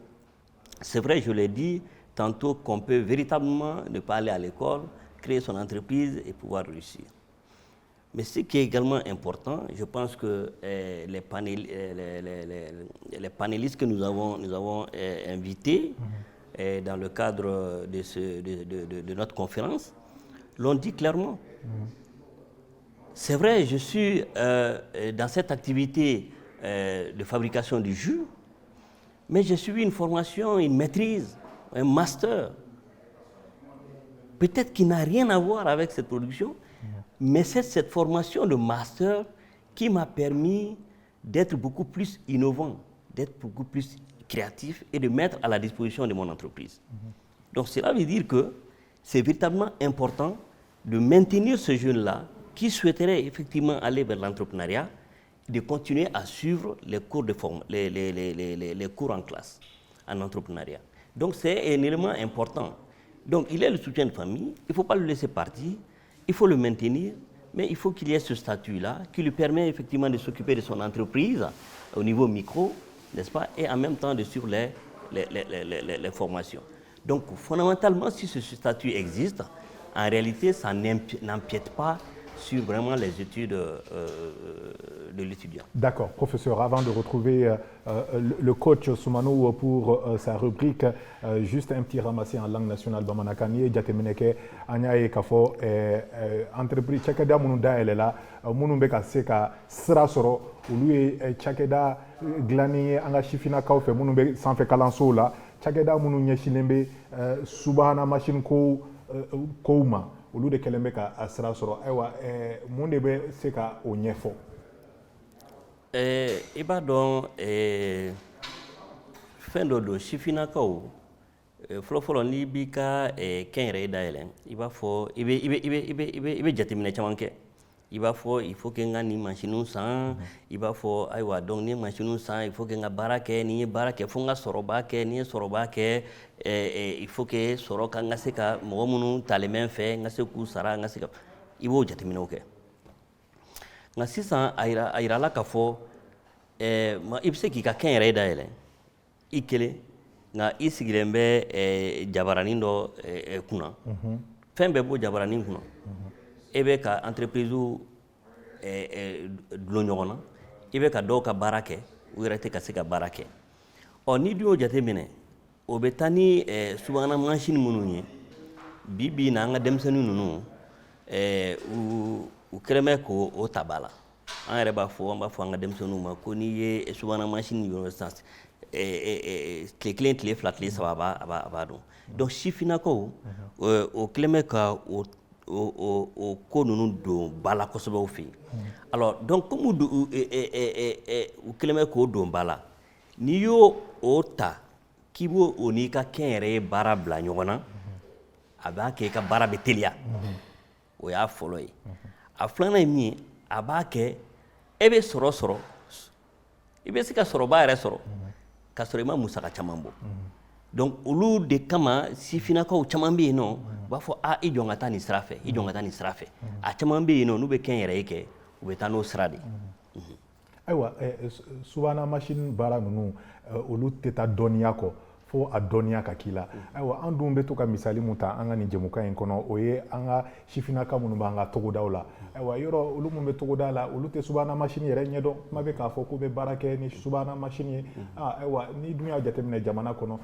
c'est vrai, je l'ai dit tantôt, qu'on peut véritablement ne pas aller à l'école, créer son entreprise et pouvoir réussir. Mais ce qui est également important, je pense que les panélistes que nous avons invités dans le cadre de notre conférence l'ont dit clairement. C'est vrai, je suis dans cette activité de fabrication du jus, mais j'ai suivi une formation, une maîtrise, un master, peut-être qui n'a rien à voir avec cette production, mais c'est cette formation de master qui m'a permis d'être beaucoup plus innovant, d'être beaucoup plus créatif et de mettre à la disposition de mon entreprise. Donc cela veut dire que c'est véritablement important de maintenir ce jeune-là qui souhaiterait effectivement aller vers l'entrepreneuriat, de continuer à suivre les cours, les cours en classe, en entrepreneuriat. Donc c'est un élément important. Donc il est le soutien de famille, il ne faut pas le laisser partir, il faut le maintenir, mais il faut qu'il y ait ce statut-là qui lui permet effectivement de s'occuper de son entreprise au niveau micro, n'est-ce pas, et en même temps de suivre les formations. Donc fondamentalement, si ce statut existe, en réalité, ça n'empiète pas sur vraiment les études de l'étudiant. D'accord, professeur. Avant de retrouver le coach Soumano pour sa rubrique, juste un petit ramassé en langue nationale Bamanakani, Djatemeneke, Anyaye Kafo, entreprise Tchakeda Mounounda Elela, Mounoubeka Seka, Srasoro, où lui Tchakeda Glani, Anga Shifina Kaufe, Mounoube Sanfe Kalansola, Tchakeda Mounounye Shilembe, Subhana Machine Kouma, où lui de Kelembeka Srasoro, Ewa, Moundebe Seka Onyefo. I b'a dɔn fɛn dɔ don sifinnakaw fɔlɔfɔlɔ n'i b'i ka kɛnyɛrɛye dayɛlɛ i b'a fɔ i bɛ jateminɛ caman kɛ i b'a fɔ il faut que n ka nin mansiniw san i b'a fɔ ayiwa donc ni ye mansiniw san il faut que n ka baara kɛ ni n ye baara kɛ fo n ka sɔrɔba kɛ ni n ye sɔrɔba kɛ il faut que sɔrɔ ka n ka se ka mɔgɔ minnu talen bɛ n fɛ n ka se k'u sara n ka se ka i b'o jateminɛw kɛ. Nka sisan a yirala k'a fɔ i bɛ se k'i ka kɛnyɛrɛye dayɛlɛ i kelen nka i sigilen bɛ jabaranin dɔ kunna fɛn bɛɛ b'o jabaranin kunna e bɛ ka entreprise dulon ɲɔgɔn na i bɛ ka dɔw ka baara kɛ u yɛrɛ tɛ ka se ka baara kɛ ni dun y'o jateminɛ o bɛ taa ni subahana mansin minnu ye bi na an ka denmisɛnnin ninnu u kɛlen bɛ k'o ta ba la an yɛrɛ b'a fɔ an ka denmisɛnninw ma ko n'i ye subahana mansin yɔrɔ sisan tile kelen tile fila tile saba a b'a dɔn donc sifinnakaw o kɛlen bɛ ka o ko ninnu don ba la kosɛbɛ u fɛ yen alors donc comme u kɛlen bɛ k'o don ba la n'i y'o ta k'i b'o o n'i ka kɛnyɛrɛye baara bila ɲɔgɔn na a b'a kɛ i ka baara bɛ teliya o y'a fɔlɔ ye a filanan ye min ye a b'a kɛ e bɛ sɔrɔ sɔrɔ i bɛ se ka sɔrɔba yɛrɛ sɔrɔ ka sɔrɔ i ma musaka caman bɔ donc olu de kama sifinnakaw caman bɛ yen nɔ u b'a fɔ i jɔn ka taa nin sira fɛ i jɔn ka taa nin sira fɛ a caman bɛ yen nɔ n'u bɛ kɛnyɛrɛye kɛ u bɛ taa n'o sira de ye. Ayiwa subahana mansin baara ninnu olu tɛ taa dɔnniya kɔ fo a dɔnniya ka k'i la ayiwa an dun bɛ to ka misali mun ta an ka nin jɛmukan in kɔnɔ o ye an ka sifinnaka minnu b'an ka togodaw la ayiwa yɔrɔ olu minnu bɛ togoda la olu tɛ subahana mansin yɛrɛ ɲɛdɔn kuma bɛ k'a fɔ k'u bɛ baara kɛ ni subahana mansin ye ayiwa ni dun y'a jateminɛ jamana kɔnɔ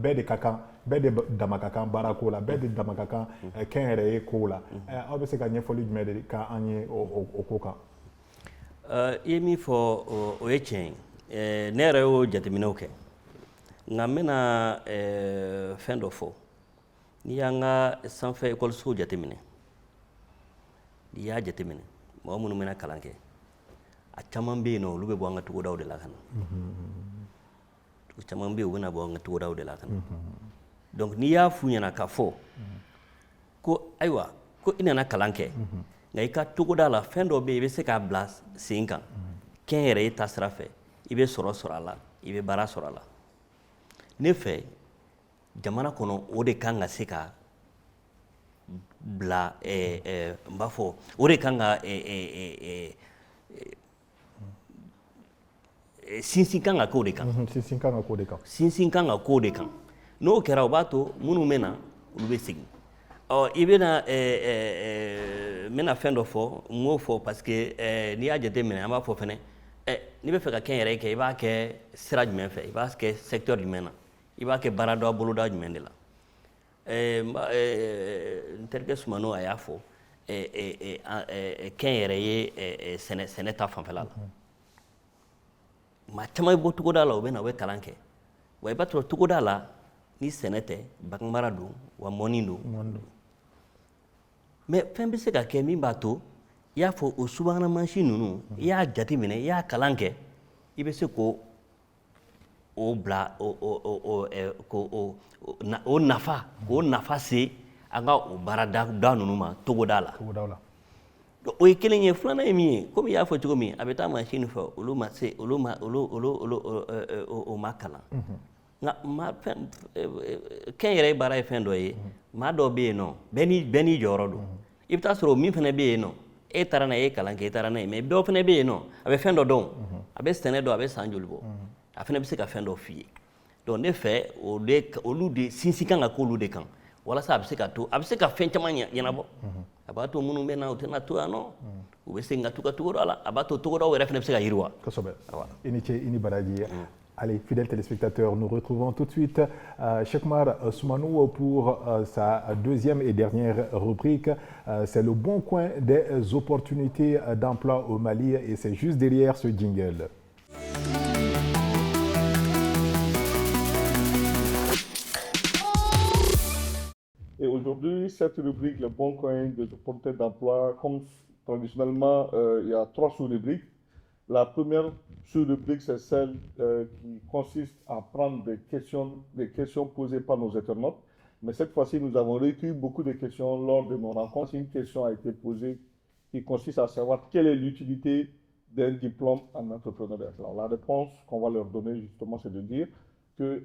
bɛɛ de ka kan bɛɛ de dama ka kan baarako la bɛɛ de dama ka kan kɛnyɛrɛye kow la aw bɛ se ka ɲɛfɔli jumɛn de k'an ye o ko kan. I ye min fɔ o ye tiɲɛ ye ne yɛrɛ y'o jateminɛw kɛ nka n bɛna fɛn dɔ fɔ n'i y'an ka sanfɛ ekɔlisow jateminɛ n'i y'a jateminɛ mɔgɔ minnu bɛna kalan kɛ a caman bɛ yen nɔ olu bɛ bɔ an ka togodaw de la ka na caman bɛ yen u bɛna bɔ an ka togodaw de la ka na donc n'i y'a f'u ɲɛna k'a fɔ ko ayiwa ko i nana kalan kɛ nka i ka togoda la fɛn dɔ bɛ yen i bɛ se k'a bila sen kan kɛnyɛrɛye ta sira fɛ i bɛ sɔrɔ sɔrɔ a la i bɛ baara sɔrɔ a la ne fɛ jamana kɔnɔ o de kan ka se ka bila n b'a fɔ o de kan ka sinsin kan ka k'o de kan sinsin kan ka k'o de kan sinsin kan ka k'o de kan n'o kɛra o b'a to minnu bɛ na olu bɛ segin i bɛna n bɛna fɛn dɔ fɔ n b'o fɔ parce que n'i y'a jateminɛ an b'a fɔ fɛnɛ n'i bɛ fɛ ka kɛnyɛrɛye kɛ i b'a kɛ sira jumɛn fɛ i b'a kɛ secteur jumɛn na i b'a kɛ baarada boloda jumɛn de la n terikɛ Sumano a y'a fɔ kɛnyɛrɛye sɛnɛ ta fanfɛla la maa caman bɛ bɔ togoda la u bɛ na u bɛ kalan kɛ wa i b'a sɔrɔ togoda la ni sɛnɛ tɛ baganmara don wa mɔni don mais fɛn bɛ se ka kɛ min b'a to i y'a fɔ o subahana mansin ninnu i y'a jateminɛ i y'a kalan kɛ i bɛ se k'o bila o nafa se an ka o baarada ninnu ma togoda la o ye kelen ye filanan ye min ye komi i y'a fɔ cogo min a bɛ taa mansin fɛ olu ma se o ma kalan nka kɛnyɛrɛye baara ye fɛn dɔ ye maa dɔ bɛ yen nɔ bɛɛ n'i jɔyɔrɔ don i bɛ taa sɔrɔ min fana bɛ yen nɔ e taara n'a ye e kalan kɛ e taara n'a ye mais dɔw fana bɛ yen nɔ a bɛ fɛn dɔ dɔn a bɛ sɛnɛ dɔn a bɛ san joli bɔ a fana bɛ se ka fɛn dɔ f'i ye donc ne fɛ olu de sinsin kan ka k'olu de kan walasa a bɛ se ka to a bɛ se ka fɛn caman ɲɛnabɔ a b'a to minnu bɛ na u tɛna to yan nɔ u bɛ segin ka t'u ka togoda la a b'a to togodaw yɛrɛ fana bɛ se ka yiriwa. Kosɛbɛ. I ni ce i ni baraji. Allez, fidèles téléspectateurs, nous retrouvons tout de suite Cheikh Oumar Soumanou pour sa deuxième et dernière rubrique. C'est le bon coin des opportunités d'emploi au Mali et c'est juste derrière ce jingle. Et aujourd'hui, cette rubrique, le bon coin des opportunités d'emploi, comme traditionnellement, il y a 3 sous-rubriques. La première sous-rubrique, c'est celle qui consiste à prendre des questions posées par nos internautes. Mais cette fois-ci, nous avons recueilli beaucoup de questions lors de nos rencontres. Une question a été posée qui consiste à savoir quelle est l'utilité d'un diplôme en entrepreneuriat. Alors, la réponse qu'on va leur donner, justement, c'est de dire que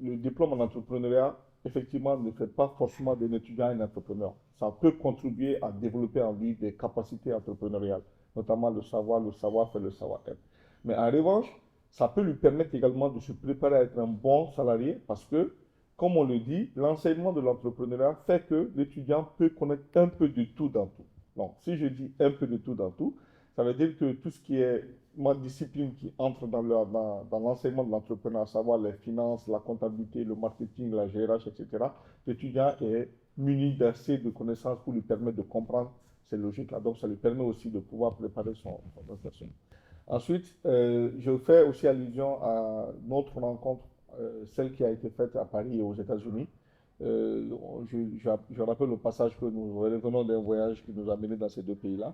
le diplôme en entrepreneuriat, effectivement, ne fait pas forcément d'un étudiant un entrepreneur. Ça peut contribuer à développer en lui des capacités entrepreneuriales, notamment le savoir-faire, le savoir-être. Mais en revanche, ça peut lui permettre également de se préparer à être un bon salarié parce que, comme on le dit, l'enseignement de l'entrepreneuriat fait que l'étudiant peut connaître un peu de tout dans tout. Donc, si je dis un peu de tout dans tout, ça veut dire que tout ce qui est ma discipline qui entre dans l'enseignement de l'entrepreneuriat, à savoir les finances, la comptabilité, le marketing, la GRH, etc., l'étudiant est muni d'assez de connaissances pour lui permettre de comprendre ces logiques-là. Donc, ça lui permet aussi de pouvoir préparer son insertion. Ensuite, je fais aussi allusion à notre rencontre, celle qui a été faite à Paris et aux États-Unis. Je rappelle au passage que nous revenons d'un voyage qui nous a menés dans ces 2 pays-là.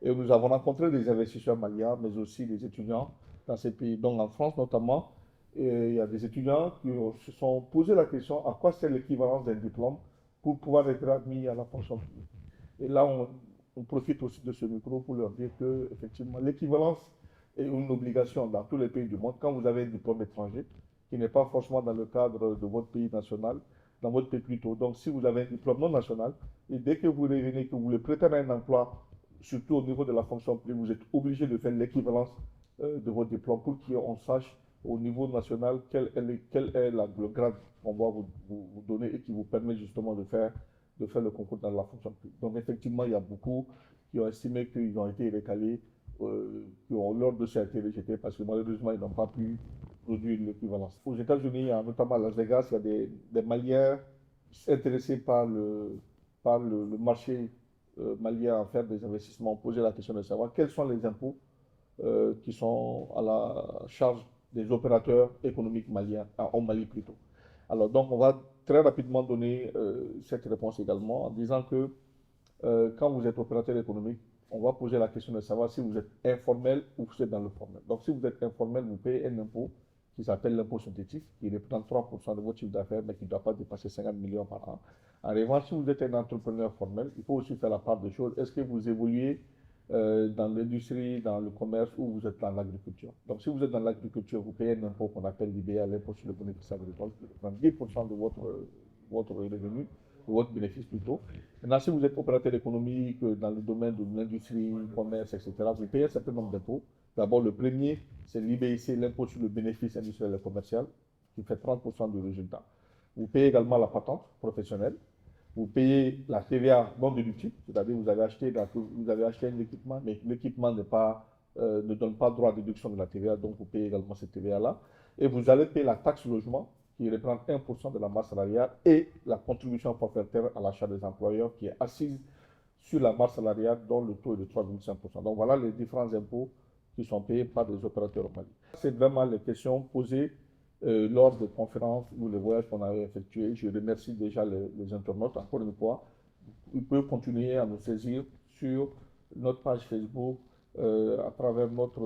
Et nous avons rencontré des investisseurs maliens, mais aussi des étudiants dans ces pays. Donc en France notamment, il y a des étudiants qui se sont posé la question à quoi c'est l'équivalence d'un diplôme pour pouvoir être admis à la fonction publique. Et là, on profite aussi de ce micro pour leur dire que effectivement, l'équivalence est une obligation dans tous les pays du monde. Quand vous avez un diplôme étranger, qui n'est pas forcément dans le cadre de votre pays national, dans votre pays plutôt. Donc si vous avez un diplôme non national, et dès que vous revenez, que vous voulez prétendre à un emploi, surtout au niveau de la fonction publique, vous êtes obligé de faire l'équivalence de votre diplôme pour qu'on sache au niveau national quel est le grade qu'on va vous donner et qui vous permet justement de faire le concours dans la fonction publique. Donc effectivement, il y a beaucoup qui ont estimé qu'ils ont été recalés, qui ont leur dossier a été rejeté parce que malheureusement, ils n'ont pas pu produire l'équivalence. Aux États-Unis, notamment à Las Vegas, il y a des Maliens intéressés par le marché malien à faire des investissements, poser la question de savoir quels sont les impôts qui sont à la charge des opérateurs économiques maliens, au Mali plutôt. Alors donc on va très rapidement donner cette réponse également en disant que quand vous êtes opérateur économique, on va poser la question de savoir si vous êtes informel ou vous êtes dans le formel. Donc si vous êtes informel, vous payez un impôt qui s'appelle l'impôt synthétique, qui représente 3% de votre chiffre d'affaires, mais qui ne doit pas dépasser 50 millions par an. En revanche, si vous êtes un entrepreneur formel, il faut aussi faire la part des choses. Est-ce que vous évoluez dans l'industrie, dans le commerce, ou vous êtes dans l'agriculture? Donc, si vous êtes dans l'agriculture, vous payez un impôt qu'on appelle l'IBA, l'impôt sur le bénéfice agricole, qui représente 10% de votre revenu, de votre bénéfice plutôt. Maintenant, si vous êtes opérateur économique dans le domaine de l'industrie, commerce, etc., vous payez un certain nombre d'impôts. D'abord, le premier, c'est l'IBIC, l'impôt sur le bénéfice industriel et commercial, qui fait 30% du résultat. Vous payez également la patente professionnelle. Vous payez la TVA non déductible, c'est-à-dire vous avez acheté un équipement, mais l'équipement ne donne pas droit à déduction de la TVA, donc vous payez également cette TVA-là. Et vous allez payer la taxe logement, qui représente 1% de la masse salariale, et la contribution forfaitaire à l'achat des employeurs, qui est assise sur la masse salariale, dont le taux est de 3,5%. Donc voilà les différents impôts qui sont payés par des opérateurs au Mali. C'est vraiment les questions posées lors des conférences ou les voyages qu'on avait effectués. Je remercie déjà les internautes. Encore une fois, ils peuvent continuer à nous saisir sur notre page Facebook, à travers notre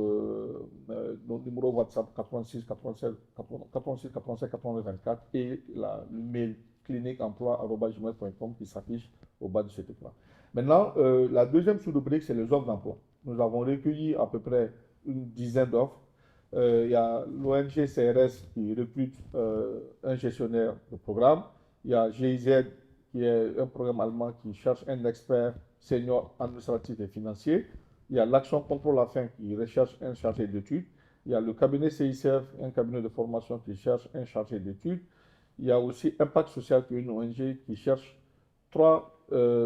numéro WhatsApp 86 87 24 et l'email cliniqueemploi@gmail.com qui s'affiche au bas de cet écran. Maintenant, la deuxième sous-rubrique, c'est les offres d'emploi. Nous avons recueilli à peu près une dizaine d'offres. Il y a l'ONG CRS qui recrute un gestionnaire de programme. Il y a GIZ qui est un programme allemand qui cherche un expert senior administratif et financier. Il y a l'Action contre la faim qui recherche un chargé d'études. Il y a le cabinet CICF, un cabinet de formation qui cherche un chargé d'études. Il y a aussi Impact Social qui est une ONG qui cherche 3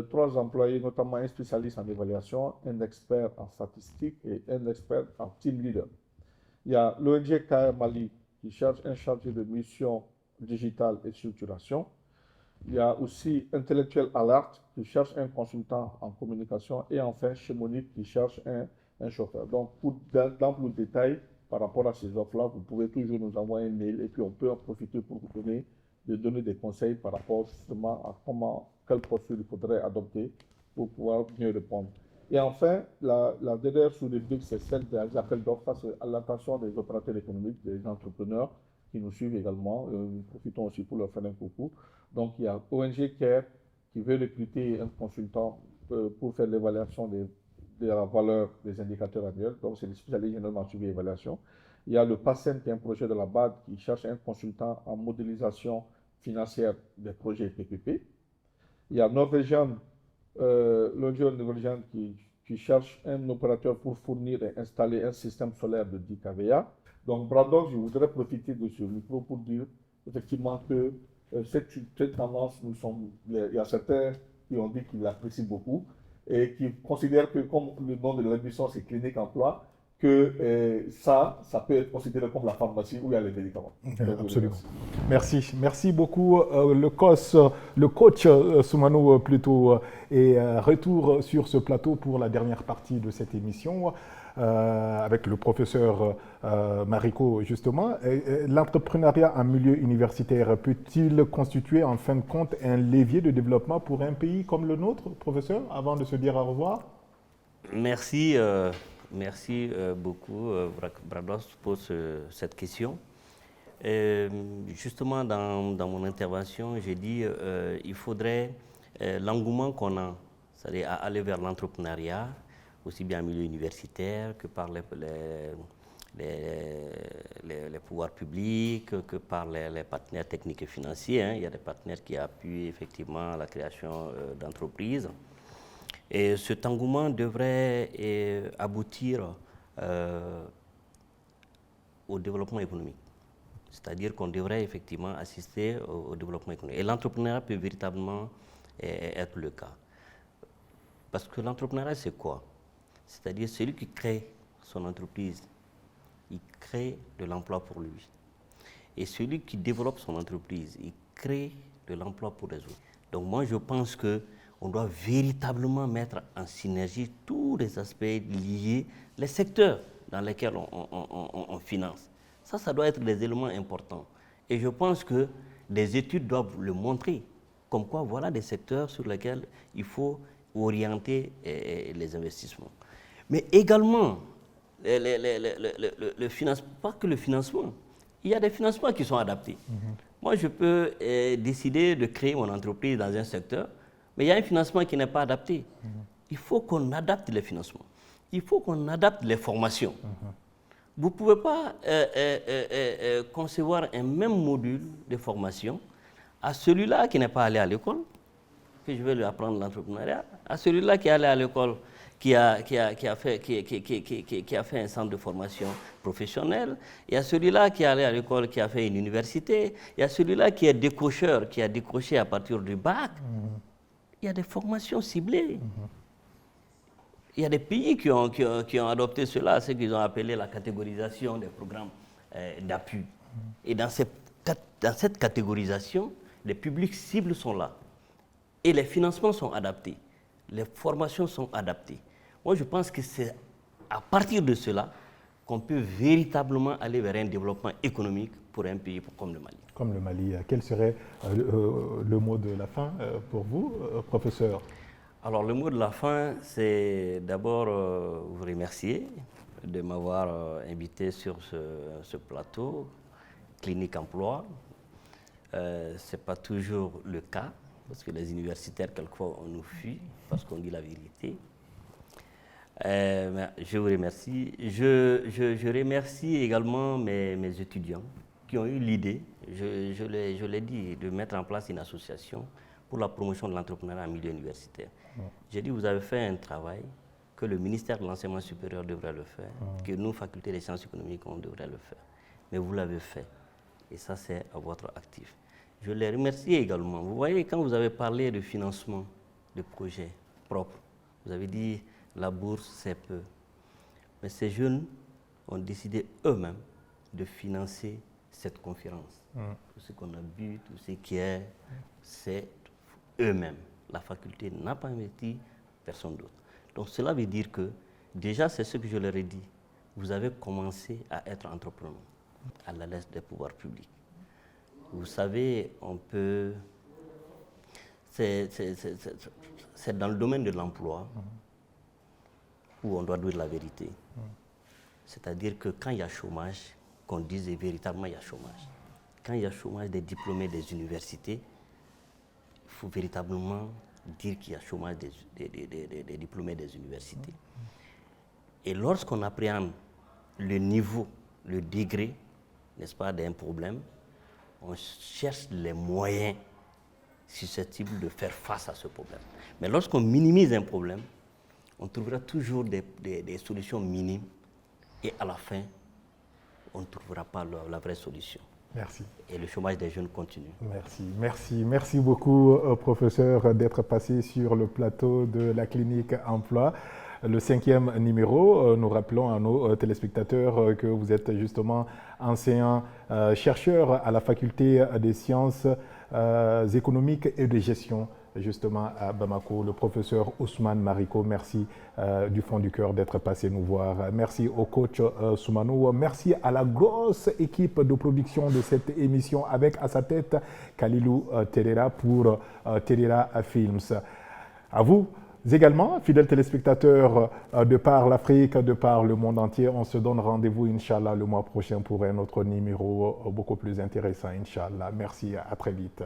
trois employés, notamment un spécialiste en évaluation, un expert en statistique et un expert en team leader. Il y a l'ONG KR Mali qui cherche un chargé de mission digitale et structuration. Il y a aussi Intellectuel Alert qui cherche un consultant en communication. Et enfin, Chemonix qui cherche un chauffeur. Donc, pour d'amples détails par rapport à ces offres-là, vous pouvez toujours nous envoyer un mail et puis on peut en profiter pour vous donner des conseils par rapport justement à quelle posture il faudrait adopter pour pouvoir mieux répondre. Et enfin, la dernière sous-rubrique, c'est celle des appels d'offres. C'est à l'attention des opérateurs économiques, des entrepreneurs qui nous suivent également. Nous profitons aussi pour leur faire un coucou. Donc, il y a ONG CARE qui veut recruter un consultant pour faire l'évaluation de la valeur des indicateurs annuels. Donc, c'est le spécialiste généralement en suivi et évaluation. Il y a le PASSEN qui est un projet de la BAD qui cherche un consultant en modélisation financière des projets PPP. Il y a Norvégienne, l'ONG norvégienne qui cherche un opérateur pour fournir et installer un système solaire de 10 kVA. Donc, Brandon, je voudrais profiter de ce micro pour dire effectivement que cette tendance, il y a certains qui ont dit qu'ils l'apprécient beaucoup et qui considèrent que, comme le nom de l'émission, c'est Clinique Emploi, que ça peut être considéré comme la pharmacie où il y a les médicaments. Absolument. Merci. Merci beaucoup. Le coach Soumano plutôt est retour sur ce plateau pour la dernière partie de cette émission avec le professeur Mariko justement. L'entrepreneuriat en milieu universitaire peut-il constituer en fin de compte un levier de développement pour un pays comme le nôtre, professeur, avant de se dire au revoir? Merci. Merci beaucoup, Brados, pour cette question. Justement, dans mon intervention, j'ai dit qu'il faudrait l'engouement qu'on a, c'est-à-dire à aller vers l'entrepreneuriat, aussi bien en milieu universitaire que par les pouvoirs publics, que par les partenaires techniques et financiers. Hein. Il y a des partenaires qui appuient effectivement la création d'entreprises. Et cet engouement devrait aboutir au développement économique. C'est-à-dire qu'on devrait effectivement assister au développement économique. Et l'entrepreneuriat peut véritablement être le cas. Parce que l'entrepreneuriat, c'est quoi? C'est-à-dire celui qui crée son entreprise, il crée de l'emploi pour lui. Et celui qui développe son entreprise, il crée de l'emploi pour les autres. Donc moi, je pense qu'on doit véritablement mettre en synergie tous les aspects liés, les secteurs dans lesquels on finance. Ça doit être des éléments importants. Et je pense que des études doivent le montrer, comme quoi voilà des secteurs sur lesquels il faut orienter les investissements. Mais également, le financement, pas que le financement, il y a des financements qui sont adaptés. Moi, je peux décider de créer mon entreprise dans un secteur, mais il y a un financement qui n'est pas adapté. Il faut qu'on adapte les financements. Il faut qu'on adapte les formations. Vous ne pouvez pas concevoir un même module de formation à celui-là qui n'est pas allé à l'école, que je vais lui apprendre l'entrepreneuriat, à celui-là qui est allé à l'école, qui a fait un centre de formation professionnelle, il y a celui-là qui est allé à l'école, qui a fait une université, il y a celui-là qui est décrocheur, qui a décroché à partir du bac. Il y a des formations ciblées. Il y a des pays qui ont adopté cela, ce qu'ils ont appelé la catégorisation des programmes d'appui. Et dans cette catégorisation, les publics cibles sont là. Et les financements sont adaptés. Les formations sont adaptées. Moi, je pense que c'est à partir de cela qu'on peut véritablement aller vers un développement économique pour un pays comme le Mali. Comme le Mali. Quel serait le mot de la fin pour vous, professeur? Alors, le mot de la fin, c'est d'abord vous remercier de m'avoir invité sur ce plateau, Clinique Emploi. Ce n'est pas toujours le cas, parce que les universitaires, quelquefois, on nous fuit, parce qu'on dit la vérité. Mais je vous remercie. Je remercie également mes étudiants qui ont eu l'idée, je l'ai dit, de mettre en place une association pour la promotion de l'entrepreneuriat en milieu universitaire. J'ai dit, vous avez fait un travail que le ministère de l'Enseignement supérieur devrait le faire, que nous, faculté des sciences économiques, on devrait le faire. Mais vous l'avez fait. Et ça, c'est à votre actif. Je les remercie également. Vous voyez, quand vous avez parlé de financement de projets propres. Vous avez dit la bourse, c'est peu. Mais ces jeunes ont décidé eux-mêmes de financer cette conférence. Tout ce qu'on a bu, tout ce qui est, c'est eux-mêmes. La faculté n'a pas investi, personne d'autre. Donc cela veut dire que, déjà c'est ce que je leur ai dit, vous avez commencé à être entrepreneur à la l'aise des pouvoirs publics. Vous savez, on peut... C'est dans le domaine de l'emploi où on doit dire la vérité. C'est-à-dire que quand il y a chômage, qu'on dise véritablement il y a chômage. Quand il y a chômage des diplômés des universités, il faut véritablement dire qu'il y a chômage des diplômés des universités. Et lorsqu'on appréhende le niveau, le degré, n'est-ce pas, d'un problème, on cherche les moyens susceptibles de faire face à ce problème. Mais lorsqu'on minimise un problème, on trouvera toujours des solutions minimes et à la fin, on ne trouvera pas la vraie solution. Merci. Et le chômage des jeunes continue. Merci beaucoup, professeur, d'être passé sur le plateau de la clinique Emploi. Le 5e numéro, nous rappelons à nos téléspectateurs que vous êtes justement enseignant chercheur à la faculté des sciences économiques et de gestion justement à Bamako. Le professeur Ousmane Mariko, merci du fond du cœur d'être passé nous voir. Merci au coach Soumanou. Merci à la grosse équipe de production de cette émission avec à sa tête Kalilou Terera pour Terera Films. À vous également, fidèles téléspectateurs de par l'Afrique, de par le monde entier, on se donne rendez-vous, Inch'Allah, le mois prochain pour un autre numéro beaucoup plus intéressant, Inch'Allah. Merci, à très vite.